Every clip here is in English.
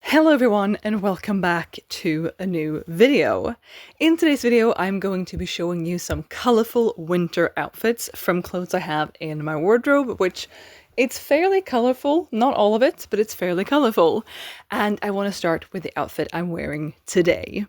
Hello everyone and welcome back to a new video. In today's video I'm going to be showing you some colourful winter outfits from clothes I have in my wardrobe, which it's fairly colourful, not all of it, but it's fairly colourful. And I want to start with the outfit I'm wearing today.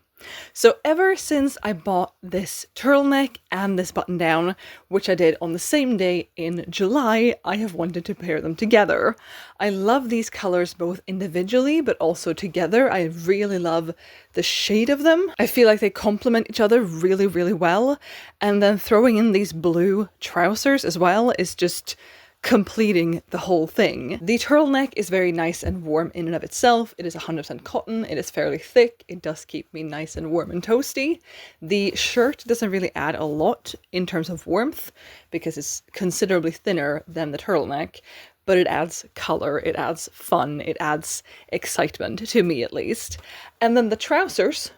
So ever since I bought this turtleneck and this button down, which I did on the same day in July, I have wanted to pair them together. I love these colors both individually but also together. I really love the shade of them. I feel like they complement each other really, really well. And then throwing in these blue trousers as well is just completing the whole thing. The turtleneck is very nice and warm in and of itself. It is 100% cotton, it is fairly thick, it does keep me nice and warm and toasty. The shirt doesn't really add a lot in terms of warmth because it's considerably thinner than the turtleneck, but it adds color, it adds fun, it adds excitement, to me at least. And then the trousers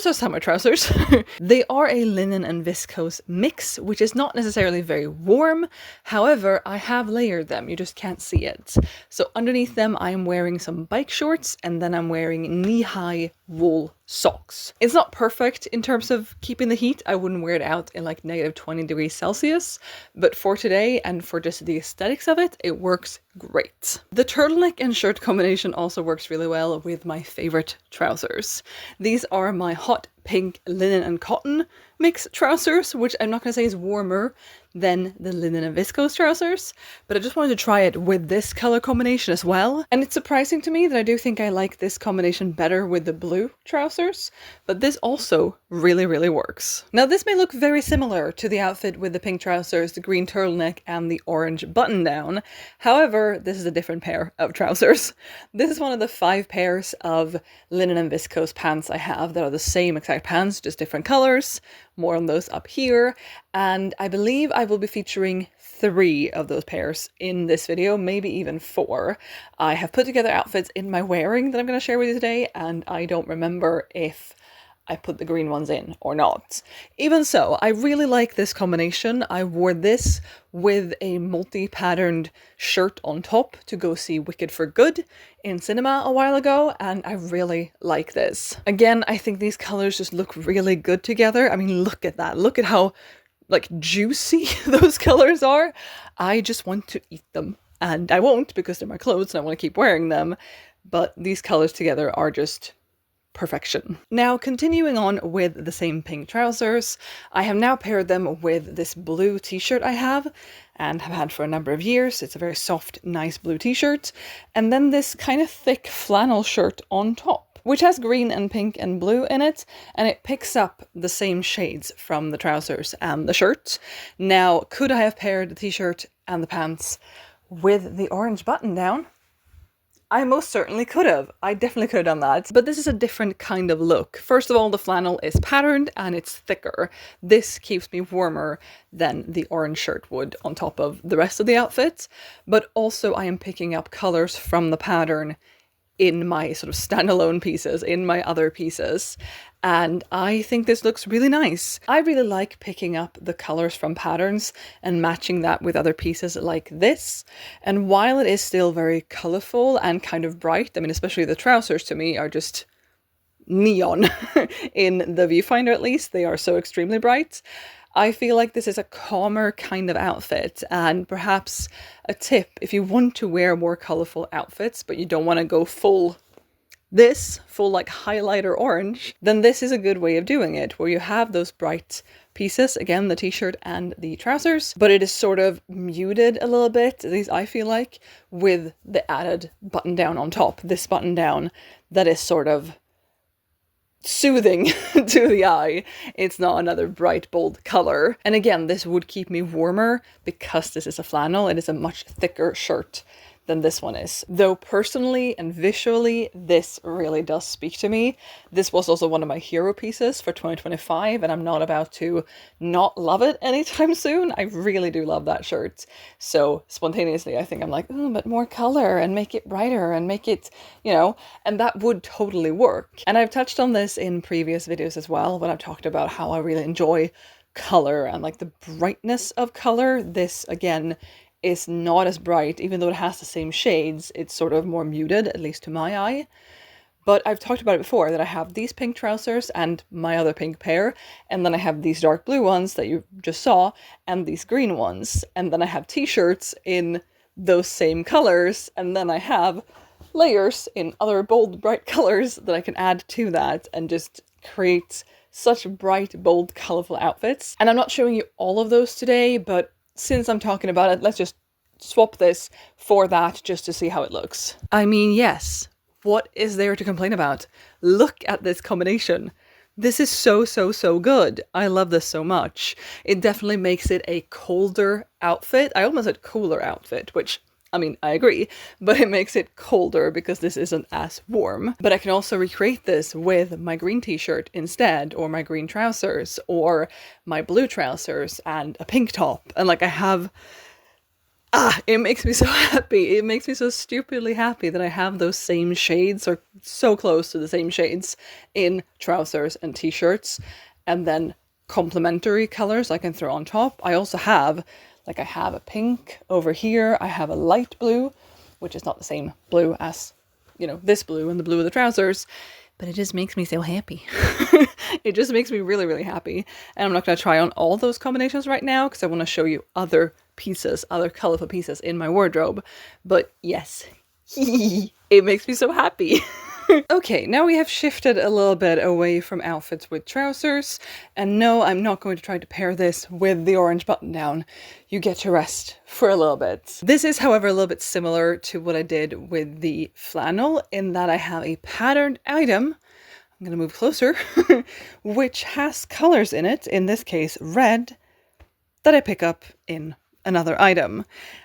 are summer trousers. They are a linen and viscose mix, which is not necessarily very warm. However, I have layered them, you just can't see it. So underneath them, I am wearing some bike shorts and then I'm wearing knee-high wool socks. It's not perfect in terms of keeping the heat. I wouldn't wear it out in like -20°C, but for today and for just the aesthetics of it, it works great. The turtleneck and shirt combination also works really well with my favorite trousers. These are my hot pink linen and cotton mix trousers, which I'm not going to say is warmer than the linen and viscose trousers, but I just wanted to try it with this color combination as well. And it's surprising to me that I do think I like this combination better with the blue trousers, but this also really, really works. Now this may look very similar to the outfit with the pink trousers, the green turtleneck, and the orange button down. However, this is a different pair of trousers. This is one of the 5 pairs of linen and viscose pants I have that are the same exact pants, just different colors. More on those up here, and I believe I will be featuring 3 of those pairs in this video, maybe even 4. I have put together outfits in my wearing that I'm going to share with you today, and I don't remember if I put the green ones in or not. Even so, I really like this combination. I wore this with a multi-patterned shirt on top to go see Wicked for Good in cinema a while ago, and I really like this. Again, I think these colors just look really good together. I mean, look at that. Look at how like juicy those colors are. I just want to eat them, and I won't because they're my clothes and I want to keep wearing them, but these colors together are just perfection. Now, continuing on with the same pink trousers, I have now paired them with this blue t-shirt I have and have had for a number of years. It's a very soft, nice blue t-shirt, and then this kind of thick flannel shirt on top, which has green and pink and blue in it, and it picks up the same shades from the trousers and the shirt. Now, could I have paired the t-shirt and the pants with the orange button down? I most certainly could have. I definitely could have done that. But this is a different kind of look. First of all, the flannel is patterned and it's thicker. This keeps me warmer than the orange shirt would on top of the rest of the outfit. But also I am picking up colors from the pattern in my sort of standalone pieces, in my other pieces. And I think this looks really nice. I really like picking up the colors from patterns and matching that with other pieces like this. And while it is still very colorful and kind of bright, I mean, especially the trousers to me are just neon in the viewfinder at least. They are so extremely bright. I feel like this is a calmer kind of outfit, and perhaps a tip if you want to wear more colorful outfits but you don't want to go full like highlighter orange, then this is a good way of doing it, where you have those bright pieces, again the t-shirt and the trousers, but it is sort of muted a little bit, at least I feel like, with the added button down on top, this button down that is sort of soothing to the eye. It's not another bright, bold color. And again, this would keep me warmer because this is a flannel. It is a much thicker shirt than this one is. Though personally and visually, this really does speak to me. This was also one of my hero pieces for 2025, and I'm not about to not love it anytime soon. I really do love that shirt. So spontaneously, I think I'm like, oh, but more color and make it brighter and make it, you know, and that would totally work. And I've touched on this in previous videos as well, when I've talked about how I really enjoy color and like the brightness of color. This again is not as bright, even though it has the same shades, it's sort of more muted, at least to my eye. But I've talked about it before, that I have these pink trousers and my other pink pair, and then I have these dark blue ones that you just saw, and these green ones, and then I have t-shirts in those same colors, and then I have layers in other bold, bright colors that I can add to that and just create such bright, bold, colorful outfits. And I'm not showing you all of those today, but since I'm talking about it, let's just swap this for that just to see how it looks. I mean, yes, what is there to complain about? Look at this combination. This is so good. I love this so much. It definitely makes it a colder outfit. I almost said cooler outfit, which, I mean, I agree, but it makes it colder because this isn't as warm. But I can also recreate this with my green t-shirt instead, or my green trousers, or my blue trousers and a pink top. And like I have... it makes me so happy. It makes me so stupidly happy that I have those same shades, or so close to the same shades, in trousers and t-shirts, and then complementary colors I can throw on top. I also have, like I have a pink over here, I have a light blue, which is not the same blue as, you know, this blue and the blue of the trousers, but it just makes me so happy. It just makes me really happy. And I'm not going to try on all those combinations right now because I want to show you other pieces, other colorful pieces in my wardrobe. But yes, it makes me so happy. Okay, now we have shifted a little bit away from outfits with trousers. And no, I'm not going to try to pair this with the orange button down. You get to rest for a little bit. This is, however, a little bit similar to what I did with the flannel in that I have a patterned item. I'm going to move closer, which has colors in it, in this case red, that I pick up in another item.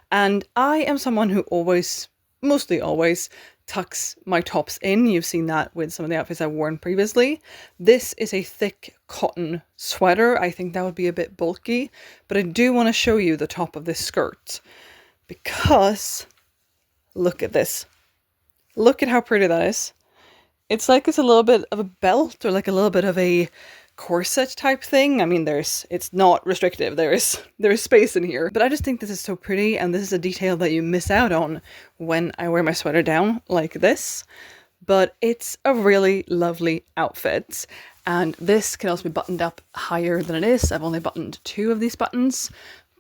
And I am someone who always, mostly always, tucks my tops in. You've seen that with some of the outfits I've worn previously. This is a thick cotton sweater. I think that would be a bit bulky, but I do want to show you the top of this skirt because look at this. Look at how pretty that is. It's like it's a little bit of a belt or like a little bit of a corset type thing. I mean, it's not restrictive. There is space in here, but I just think this is so pretty, and this is a detail that you miss out on when I wear my sweater down like this. But it's a really lovely outfit, and this can also be buttoned up higher than it is. I've only buttoned 2 of these buttons,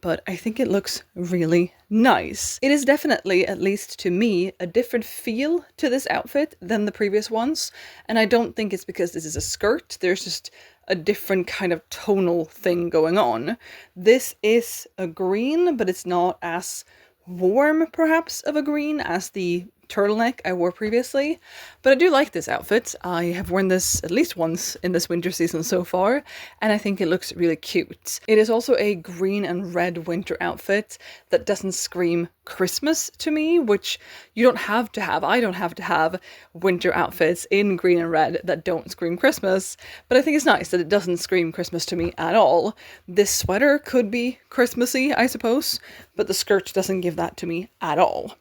but I think it looks really nice. It is definitely, at least to me, a different feel to this outfit than the previous ones. And I don't think it's because this is a skirt. There's just a different kind of tonal thing going on. This is a green, but it's not as warm, perhaps, of a green as the turtleneck I wore previously, but I do like this outfit. I have worn this at least once in this winter season so far, and I think it looks really cute. It is also a green and red winter outfit that doesn't scream Christmas to me, which you don't have to have. I don't have to have winter outfits in green and red that don't scream Christmas, but I think it's nice that it doesn't scream Christmas to me at all. This sweater could be Christmassy, I suppose, but the skirt doesn't give that to me at all.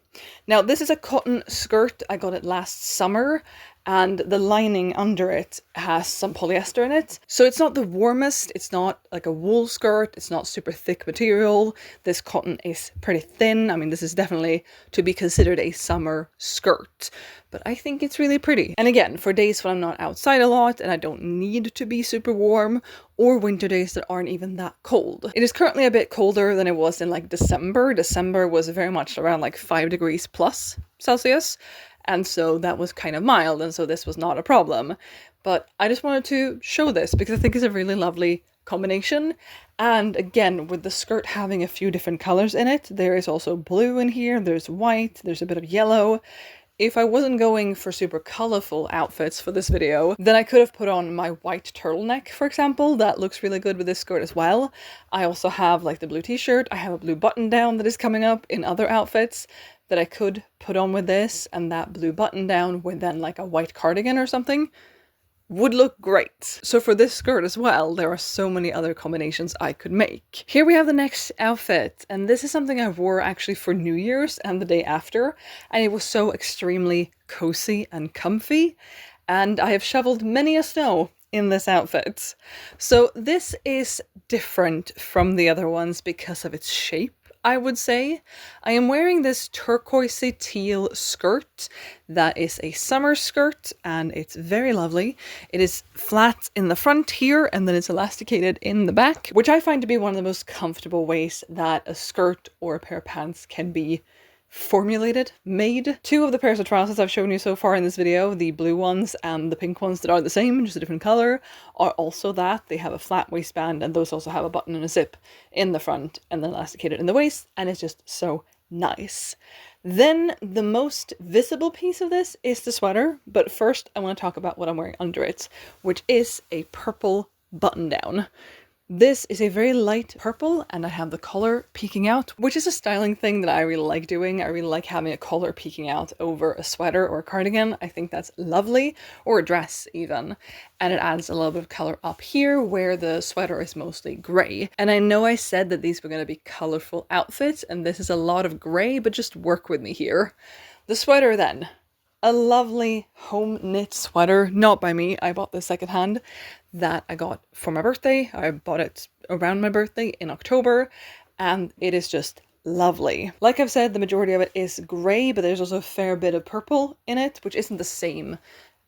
Now, this is a cotton skirt. I got it last summer, and the lining under it has some polyester in it. So it's not the warmest, it's not like a wool skirt, it's not super thick material. This cotton is pretty thin. I mean, this is definitely to be considered a summer skirt, but I think it's really pretty. And again, for days when I'm not outside a lot and I don't need to be super warm, or winter days that aren't even that cold. It is currently a bit colder than it was in like December. December was very much around like 5 degrees plus Celsius. And so that was kind of mild, and so this was not a problem. But I just wanted to show this because I think it's a really lovely combination. And again, with the skirt having a few different colors in it, there is also blue in here, there's white, there's a bit of yellow. If I wasn't going for super colorful outfits for this video, then I could have put on my white turtleneck, for example. That looks really good with this skirt as well. I also have like the blue t-shirt. I have a blue button down that is coming up in other outfits that I could put on with this, and that blue button down with then like a white cardigan or something would look great. So for this skirt as well, there are so many other combinations I could make. Here we have the next outfit, and this is something I wore actually for New Year's and the day after, and it was so extremely cozy and comfy, and I have shoveled many a snow in this outfit. So this is different from the other ones because of its shape, I would say. I am wearing this turquoisey teal skirt that is a summer skirt, and it's very lovely. It is flat in the front here, and then it's elasticated in the back, which I find to be one of the most comfortable ways that a skirt or a pair of pants can be made. Two of the pairs of trousers I've shown you so far in this video, the blue ones and the pink ones that are the same, just a different color, are also that. They have a flat waistband, and those also have a button and a zip in the front and then elasticated in the waist, and it's just so nice. Then the most visible piece of this is the sweater, but first I want to talk about what I'm wearing under it, which is a purple button down. This is a very light purple, and I have the collar peeking out, which is a styling thing that I really like doing. I really like having a collar peeking out over a sweater or a cardigan. I think that's lovely, or a dress even. And it adds a little bit of color up here where the sweater is mostly grey. And I know I said that these were going to be colourful outfits, and this is a lot of grey, but just work with me here. The sweater then. A lovely home knit sweater, not by me, I bought this secondhand, that I got for my birthday. I bought it around my birthday in October, and it is just lovely. Like I've said, the majority of it is grey, but there's also a fair bit of purple in it, which isn't the same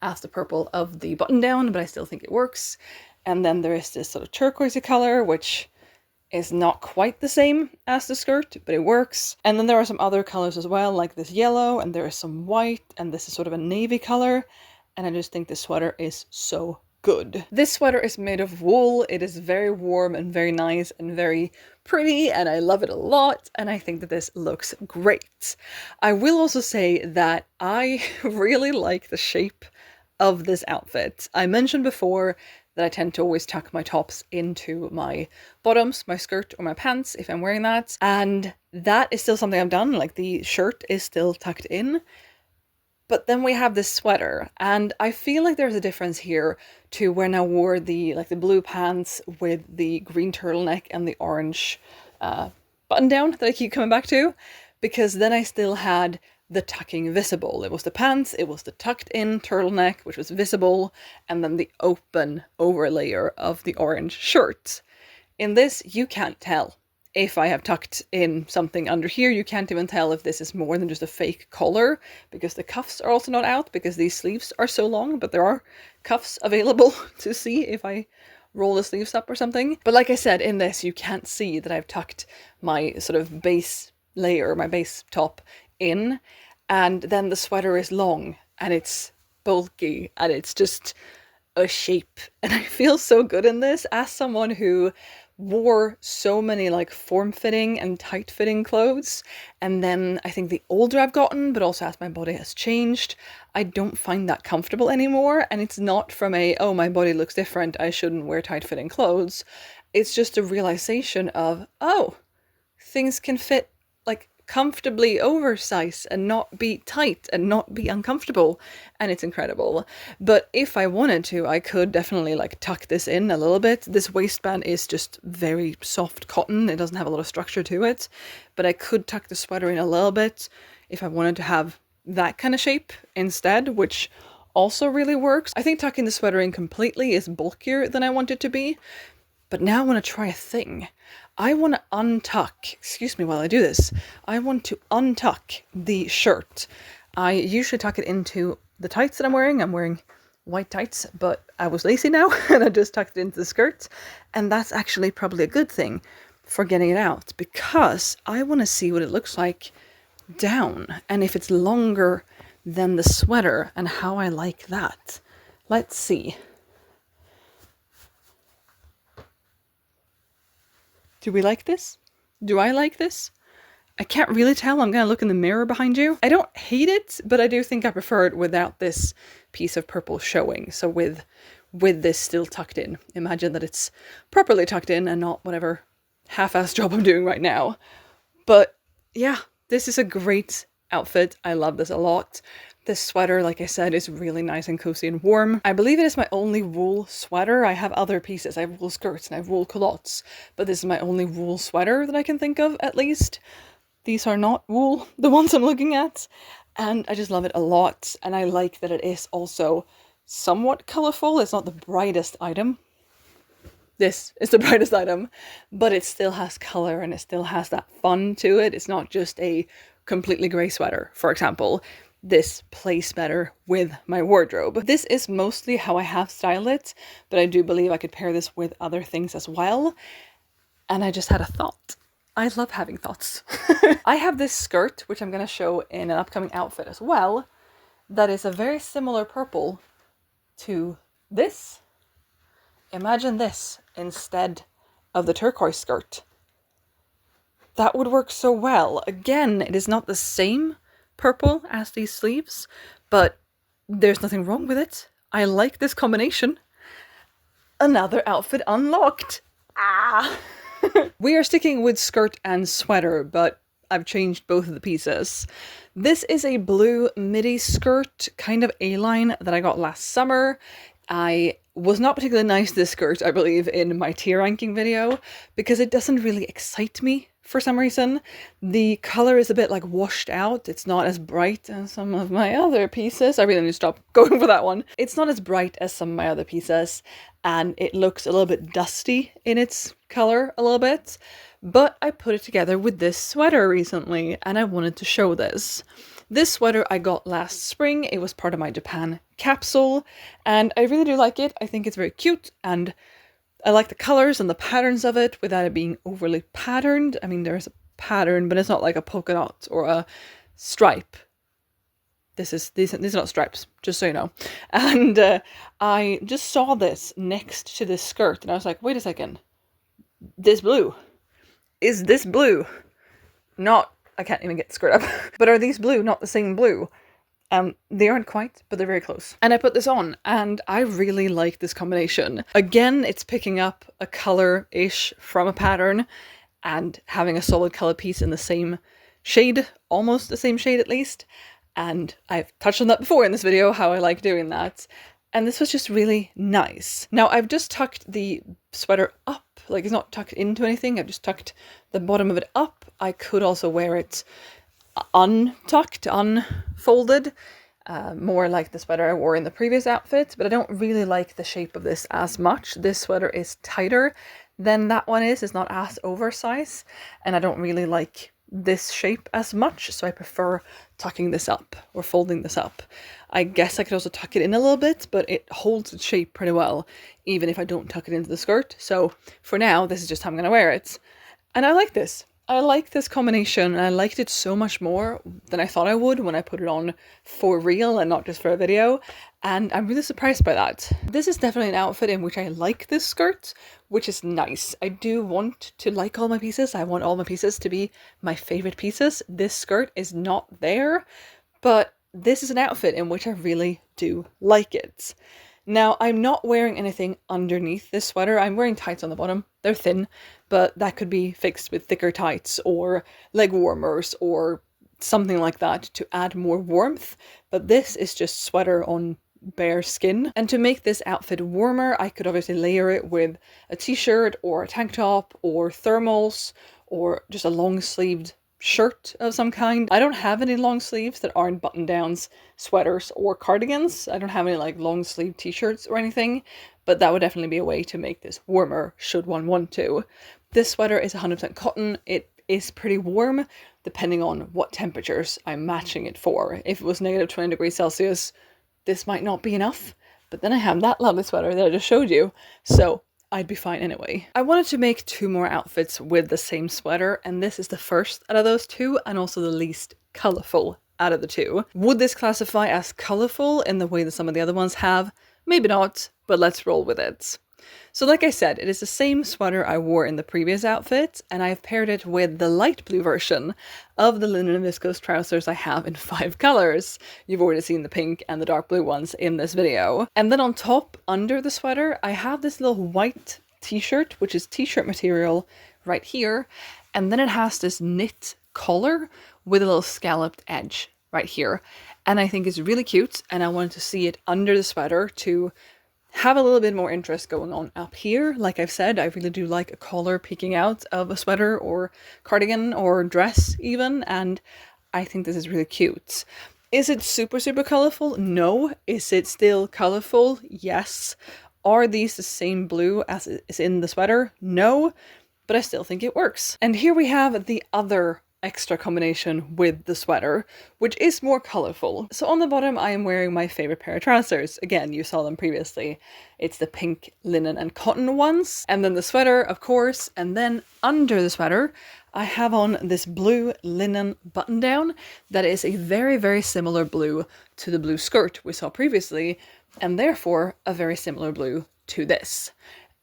as the purple of the button down, but I still think it works. And then there is this sort of turquoisey colour, which is not quite the same as the skirt, but it works. And then there are some other colors as well, like this yellow, and there is some white, and this is sort of a navy color. And I just think this sweater is so good. This sweater is made of wool. It is very warm and very nice and very pretty, and I love it a lot, and I think that this looks great. I will also say that I really like the shape of this outfit. I mentioned before that I tend to always tuck my tops into my bottoms, my skirt or my pants if I'm wearing that. And that is still something I've done, like the shirt is still tucked in. But then we have this sweater, and I feel like there's a difference here to when I wore the blue pants with the green turtleneck and the orange button down that I keep coming back to, because then I still had the tucking visible. It was the pants, it was the tucked in turtleneck, which was visible, and then the open overlayer of the orange shirt. In this, you can't tell if I have tucked in something under here. You can't even tell if this is more than just a fake collar, because the cuffs are also not out, because these sleeves are so long, but there are cuffs available to see if I roll the sleeves up or something. But like I said, in this, you can't see that I've tucked my sort of base layer, my base top in, and then the sweater is long and it's bulky and it's just a shape, and I feel so good in this as someone who wore so many like form-fitting and tight-fitting clothes, and then I think the older I've gotten, but also as my body has changed, I don't find that comfortable anymore. And it's not from a, oh, my body looks different, I shouldn't wear tight-fitting clothes. It's just a realization of, oh, things can fit like comfortably oversized and not be tight and not be uncomfortable, and it's incredible. But if I wanted to, I could definitely like tuck this in a little bit. This waistband is just very soft cotton, it doesn't have a lot of structure to it, but I could tuck the sweater in a little bit if I wanted to have that kind of shape instead, which also really works. I think tucking the sweater in completely is bulkier than I want it to be. But now I want to try a thing. I want to untuck, excuse me while I do this, I want to untuck the shirt. I usually tuck it into the tights that I'm wearing. I'm wearing white tights, but I was lazy now and I just tucked it into the skirt. And that's actually probably a good thing for getting it out, because I want to see what it looks like down and if it's longer than the sweater and how I like that. Let's see. Do we like this? Do I like this? I can't really tell. I'm going to look in the mirror behind you. I don't hate it, but I do think I prefer it without this piece of purple showing. So with this still tucked in. Imagine that it's properly tucked in and not whatever half-ass job I'm doing right now. But yeah, this is a great outfit. I love this a lot. This sweater, like I said, is really nice and cozy and warm. I believe it is my only wool sweater. I have other pieces. I have wool skirts and I have wool culottes, but this is my only wool sweater that I can think of, at least. These are not wool, the ones I'm looking at, and I just love it a lot. And I like that it is also somewhat colourful. It's not the brightest item, this is the brightest item, but it still has color and it still has that fun to it. It's not just a completely grey sweater, for example. This plays better with my wardrobe. This is mostly how I have styled it, but I do believe I could pair this with other things as well. And I just had a thought. I love having thoughts. I have this skirt, which I'm going to show in an upcoming outfit as well, that is a very similar purple to this. Imagine this instead of the turquoise skirt. That would work so well. Again, it is not the same purple as these sleeves, but there's nothing wrong with it. I like this combination. Another outfit unlocked. Ah! We are sticking with skirt and sweater, but I've changed both of the pieces. This is a blue midi skirt, kind of A-line, that I got last summer. I was not particularly nice to this skirt, I believe, in my tier ranking video, because it doesn't really excite me for some reason. The color is a bit like washed out. It's not as bright as some of my other pieces. I really need to stop going for that one. It's not as bright as some of my other pieces, and it looks a little bit dusty in its color a little bit. But I put it together with this sweater recently, and I wanted to show this. This sweater I got last spring. It was part of my Japan capsule, and I really do like it. I think it's very cute, and I like the colors and the patterns of it without it being overly patterned. I mean, there's a pattern, but it's not like a polka dot or a stripe. These are not stripes, just so you know. And I just saw this next to this skirt, and I was like, wait a second. This blue. Is this blue? Not, I can't even get the skirt up. But are these blue not the same blue? They aren't quite, but they're very close. And I put this on, and I really like this combination. Again, it's picking up a color-ish from a pattern and having a solid color piece in the same shade, almost the same shade at least. And I've touched on that before in this video, how I like doing that. And this was just really nice. Now, I've just tucked the sweater up. Like, it's not tucked into anything. I've just tucked the bottom of it up. I could also wear it untucked, unfolded, more like the sweater I wore in the previous outfit, but I don't really like the shape of this as much. This sweater is tighter than that one is. It's not as oversized, and I don't really like this shape as much, so I prefer tucking this up or folding this up. I guess I could also tuck it in a little bit, but it holds its shape pretty well, even if I don't tuck it into the skirt. So for now, this is just how I'm going to wear it. And I like this. I like this combination, and I liked it so much more than I thought I would when I put it on for real and not just for a video, and I'm really surprised by that. This is definitely an outfit in which I like this skirt, which is nice. I do want to like all my pieces. I want all my pieces to be my favorite pieces. This skirt is not there, but this is an outfit in which I really do like it. Now, I'm not wearing anything underneath this sweater. I'm wearing tights on the bottom. They're thin, but that could be fixed with thicker tights or leg warmers or something like that to add more warmth. But this is just sweater on bare skin. And to make this outfit warmer, I could obviously layer it with a t-shirt or a tank top or thermals or just a long-sleeved shirt of some kind. I don't have any long sleeves that aren't button downs, sweaters, or cardigans. I don't have any like long sleeve t-shirts or anything, but that would definitely be a way to make this warmer should one want to. This sweater is 100% cotton. It is pretty warm depending on what temperatures I'm matching it for. If it was negative 20 degrees Celsius, this might not be enough, but then I have that lovely sweater that I just showed you, so I'd be fine anyway. I wanted to make 2 more outfits with the same sweater, and this is the first out of those 2, and also the least colourful out of the 2. Would this classify as colourful in the way that some of the other ones have? Maybe not, but let's roll with it. So like I said, it is the same sweater I wore in the previous outfit, and I've paired it with the light blue version of the linen and viscose trousers I have in 5 colors. You've already seen the pink and the dark blue ones in this video. And then on top, under the sweater, I have this little white t-shirt, which is t-shirt material right here, and then it has this knit collar with a little scalloped edge right here. And I think it's really cute, and I wanted to see it under the sweater to have a little bit more interest going on up here. Like I've said, I really do like a collar peeking out of a sweater or cardigan or dress even, and I think this is really cute. Is it super, super colourful? No. Is it still colourful? Yes. Are these the same blue as is in the sweater? No, but I still think it works. And here we have the other extra combination with the sweater, which is more colourful. So on the bottom I am wearing my favourite pair of trousers. Again, you saw them previously. It's the pink linen and cotton ones. And then the sweater, of course, and then under the sweater I have on this blue linen button down that is a very, very similar blue to the blue skirt we saw previously, and therefore a very similar blue to this.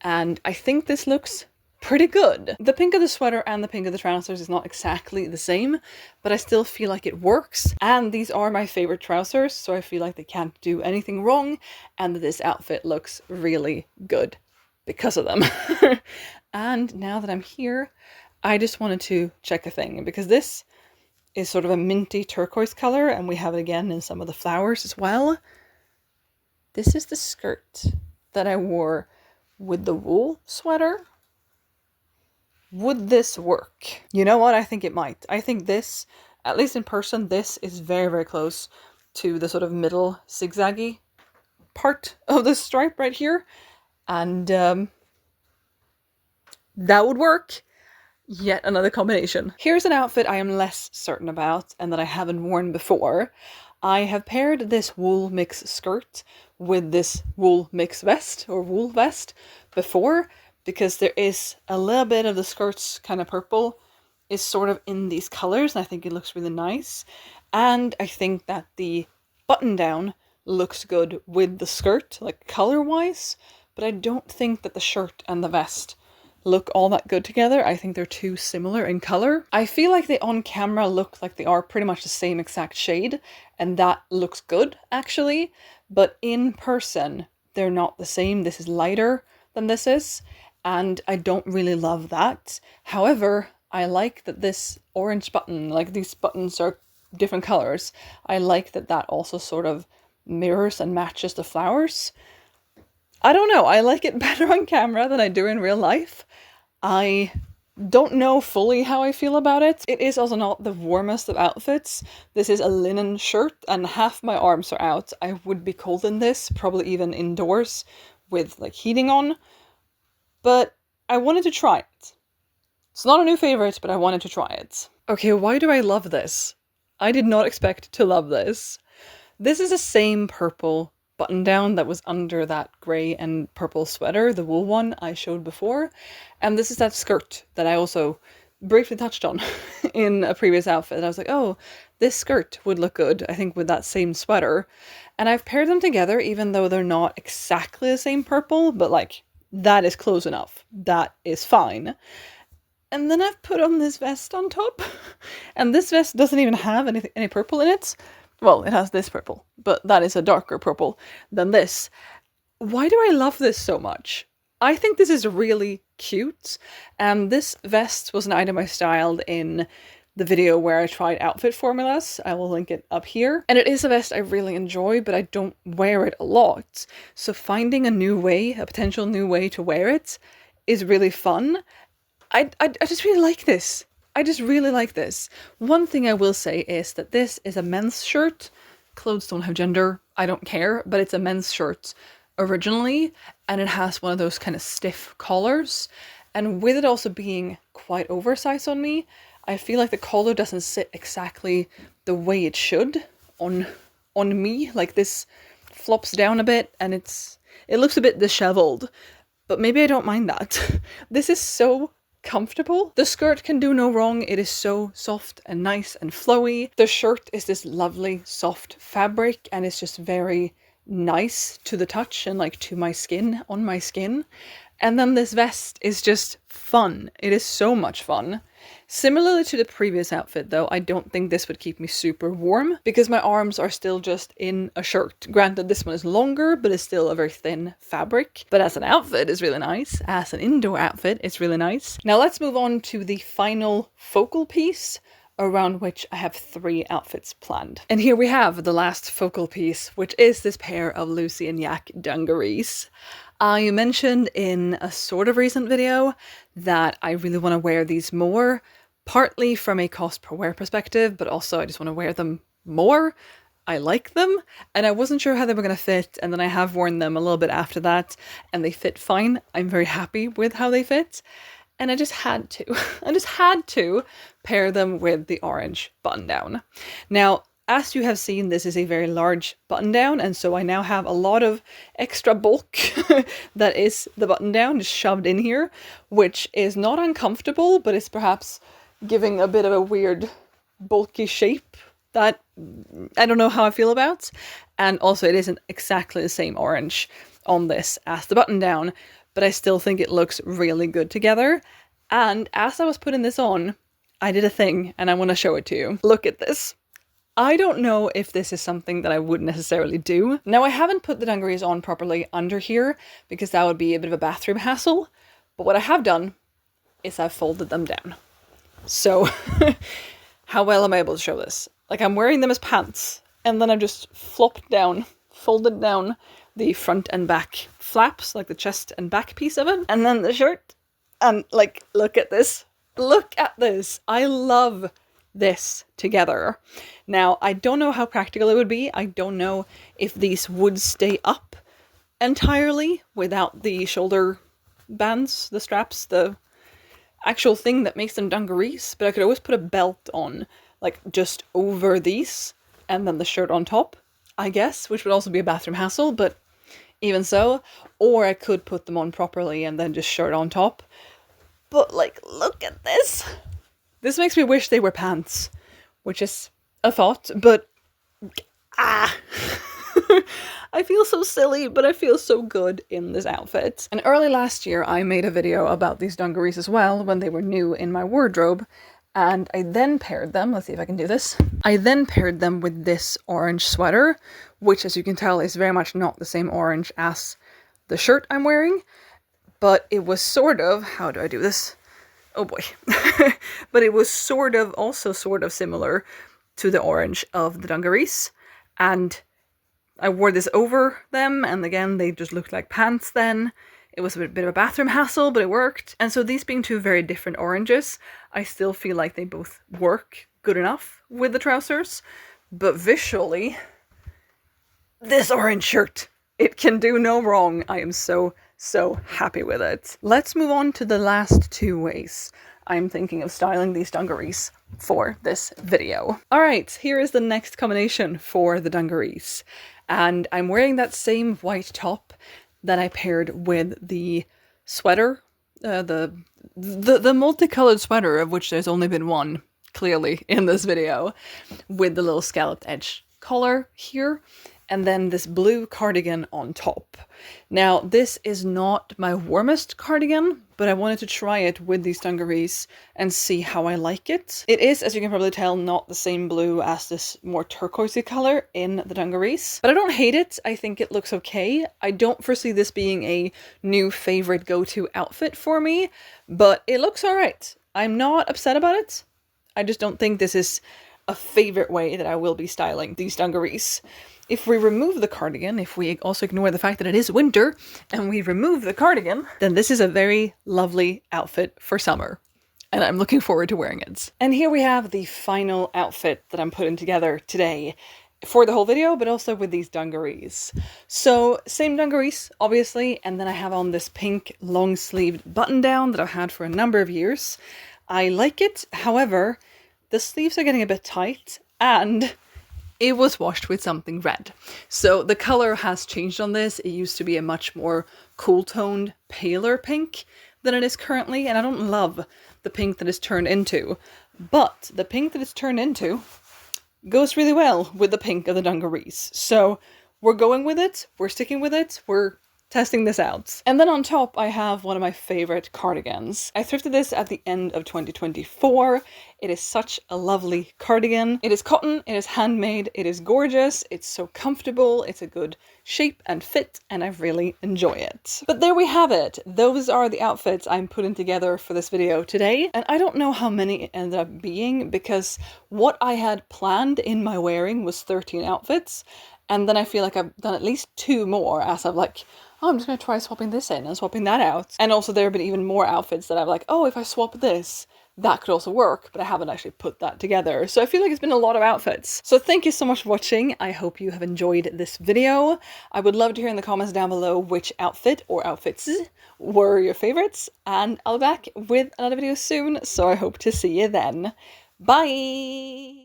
And I think this looks pretty good. The pink of the sweater and the pink of the trousers is not exactly the same, but I still feel like it works. And these are my favorite trousers, so I feel like they can't do anything wrong, and that this outfit looks really good because of them. And now that I'm here, I just wanted to check a thing, because this is sort of a minty turquoise color, and we have it again in some of the flowers as well. This is the skirt that I wore with the wool sweater. Would this work? You know what? I think it might. I think this, at least in person, this is very, very close to the sort of middle zigzaggy part of the stripe right here. And that would work. Yet another combination. Here's an outfit I am less certain about and that I haven't worn before. I have paired this wool mix skirt with this wool mix vest or wool vest before, because there is a little bit of the skirt's kind of purple is sort of in these colors, and I think it looks really nice. And I think that the button down looks good with the skirt, like color wise, but I don't think that the shirt and the vest look all that good together. I think they're too similar in color. I feel like they on camera look like they are pretty much the same exact shade, and that looks good actually, but in person they're not the same. This is lighter than this is, and I don't really love that. However, I like that this orange button, like these buttons are different colors, I like that that also sort of mirrors and matches the flowers. I don't know, I like it better on camera than I do in real life. I don't know fully how I feel about it. It is also not the warmest of outfits. This is a linen shirt and half my arms are out. I would be cold in this, probably even indoors with like heating on. But I wanted to try it. It's not a new favorite, but I wanted to try it. Okay, why do I love this? I did not expect to love this. This is the same purple button down that was under that grey and purple sweater, the wool one I showed before. And this is that skirt that I also briefly touched on in a previous outfit. I was like, oh, this skirt would look good, I think, with that same sweater. And I've paired them together, even though they're not exactly the same purple, but like, that is close enough. That is fine. And then I've put on this vest on top, and this vest doesn't even have any purple in it. Well, it has this purple, but that is a darker purple than this. Why do I love this so much? I think this is really cute, and this vest was an item I styled in the video where I tried outfit formulas. I will link it up here. And it is a vest I really enjoy, but I don't wear it a lot. So finding a new way, a potential new way to wear it is really fun. I just really like this. I just really like this. One thing I will say is that this is a men's shirt. Clothes don't have gender, I don't care, but it's a men's shirt originally, and it has one of those kind of stiff collars. And with it also being quite oversized on me, I feel like the collar doesn't sit exactly the way it should on me. Like this flops down a bit and it looks a bit disheveled, but maybe I don't mind that. This is so comfortable. The skirt can do no wrong. It is so soft and nice and flowy. The shirt is this lovely soft fabric, and it's just very nice to the touch and like to my skin, on my skin. And then this vest is just fun. It is so much fun. Similarly to the previous outfit though, I don't think this would keep me super warm because my arms are still just in a shirt. Granted, this one is longer, but it's still a very thin fabric. But as an outfit, it's really nice. As an indoor outfit, it's really nice. Now let's move on to the final focal piece, around which I have 3 outfits planned. And here we have the last focal piece, which is this pair of Lucy and Yak dungarees. I mentioned in a sort of recent video that I really want to wear these more, partly from a cost per wear perspective, but also I just want to wear them more. I like them, and I wasn't sure how they were going to fit, and then I have worn them a little bit after that, and they fit fine. I'm very happy with how they fit, and I just had to. I just had to pair them with the orange button down. Now, as you have seen, this is a very large button down, and so I now have a lot of extra bulk that is the button down just shoved in here, which is not uncomfortable, but it's perhaps giving a bit of a weird bulky shape that I don't know how I feel about. And also it isn't exactly the same orange on this as the button down, but I still think it looks really good together. And as I was putting this on, I did a thing, and I want to show it to you. Look at this. I don't know if this is something that I would necessarily do. Now, I haven't put the dungarees on properly under here because that would be a bit of a bathroom hassle, but what I have done is I've folded them down. So how well am I able to show this? Like, I'm wearing them as pants, and then I've just flopped down, folded down the front and back flaps, like the chest and back piece of it, and then the shirt, and like, look at this. Look at this. I love this together. Now, I don't know how practical it would be. I don't know if these would stay up entirely without the shoulder bands, the straps, the actual thing that makes them dungarees, but I could always put a belt on, like just over these, and then the shirt on top, I guess, which would also be a bathroom hassle, but even so. Or I could put them on properly and then just shirt on top. But like, look at this. This makes me wish they were pants, which is a thought, but I feel so silly, but I feel so good in this outfit. And early last year, I made a video about these dungarees as well when they were new in my wardrobe. And I then paired them, let's see if I can do this. I then paired them with this orange sweater, which, as you can tell, is very much not the same orange as the shirt I'm wearing. But it was sort of, how do I do this? Oh boy. But it was sort of similar to the orange of the dungarees. And I wore this over them, and again, they just looked like pants then. It was a bit of a bathroom hassle, but it worked. And so these being two very different oranges, I still feel like they both work good enough with the trousers. But visually, this orange shirt, it can do no wrong. I am so happy with it. Let's move on to the last two ways I'm thinking of styling these dungarees for this video. All right, here is the next combination for the dungarees. And I'm wearing that same white top that I paired with the sweater, the multicolored sweater, of which there's only been one, clearly, in this video, with the little scalloped edge collar here, and then this blue cardigan on top. Now, this is not my warmest cardigan, but I wanted to try it with these dungarees and see how I like it. It is, as you can probably tell, not the same blue as this more turquoisey color in the dungarees, but I don't hate it. I think it looks okay. I don't foresee this being a new favorite go-to outfit for me, but it looks all right. I'm not upset about it. I just don't think this is a favorite way that I will be styling these dungarees. If we remove the cardigan, if we also ignore the fact that it is winter, and we remove the cardigan, then this is a very lovely outfit for summer. And I'm looking forward to wearing it. And here we have the final outfit that I'm putting together today for the whole video, but also with these dungarees. So, same dungarees, obviously, and then I have on this pink long-sleeved button-down that I've had for a number of years. I like it, however, the sleeves are getting a bit tight, and it was washed with something red. So the color has changed on this. It used to be a much more cool-toned, paler pink than it is currently, and I don't love the pink that it's turned into. But the pink that it's turned into goes really well with the pink of the dungarees. So we're going with it, we're sticking with it, we're testing this out. And then on top, I have one of my favorite cardigans. I thrifted this at the end of 2024. It is such a lovely cardigan. It is cotton, it is handmade, it is gorgeous, it's so comfortable, it's a good shape and fit, and I really enjoy it. But there we have it. Those are the outfits I'm putting together for this video today. And I don't know how many it ended up being, because what I had planned in my wearing was 13 outfits. And then I feel like I've done at least 2 more as I've like, oh, I'm just going to try swapping this in and swapping that out. And also there have been even more outfits that I've like, oh, if I swap this, that could also work, but I haven't actually put that together. So I feel like it's been a lot of outfits. So thank you so much for watching. I hope you have enjoyed this video. I would love to hear in the comments down below which outfit or outfits were your favorites, and I'll be back with another video soon, so I hope to see you then. Bye!